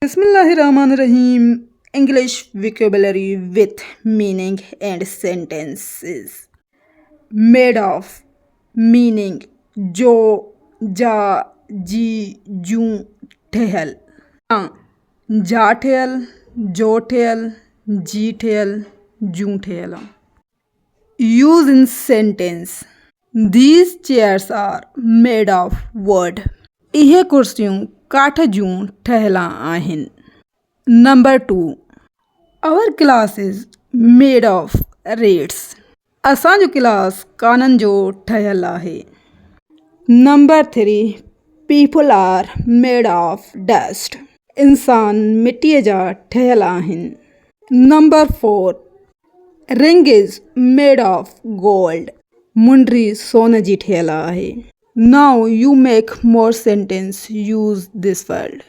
Bismillahirrahmanirrahim. English vocabulary with meaning and sentences. Made of meaning जो जा जी जूं ठहल जा ठहल जो ठहल जी ठहल जूं ठहल. Use in sentence. These chairs are made of wood. इहे कुर्सियूं काठ जूं ठहियलु आहिनि. Number 2. Our class is made of reeds. असांजो क्लास काननि जो ठहियलु आहे. Number 3. People are made of dust. इंसान मिटीअ जा ठहियलु आहिनि. Number 4. Ring is made of gold. मुंडी सोन जी ठहियलु आहे. Now you make more sentence. Use this word.